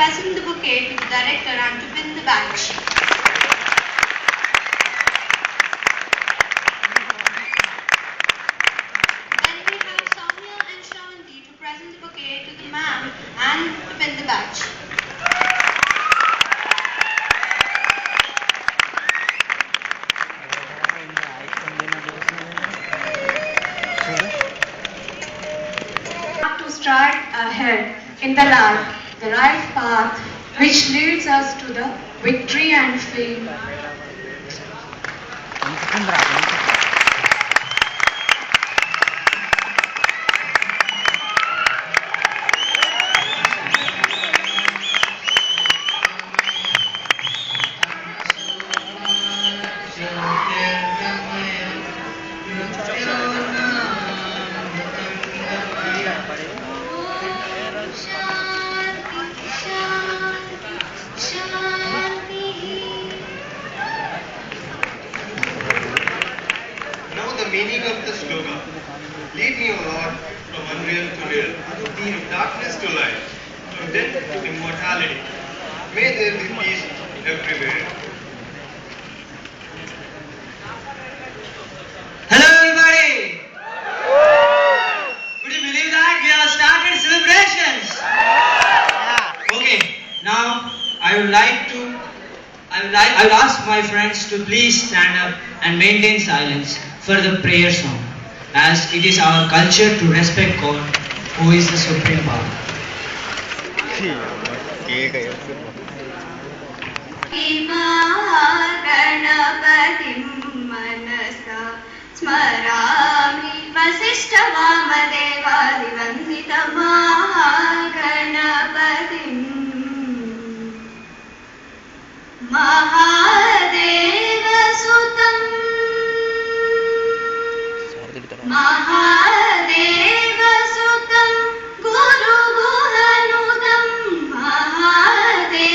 present the bouquet to the director and to win the badge. Then we have Soumya and Shravanti to present the bouquet to the ma'am and to win the badge. To stride ahead in the life, the right path which leads us to the victory and fame. The meaning of the slogan, lead me, O Lord, from unreal to real, from darkness to light, from death to immortality. May there be peace everywhere. Hello everybody! Could you believe that we have started celebrations? Okay, now I will ask my friends to please stand up and maintain silence for the prayer song, as it is our culture to respect God, who is the supreme power. स्मरामि वसिष्ठवामदेवादिवन्दितमहागणपतिम् महादेवसुतम्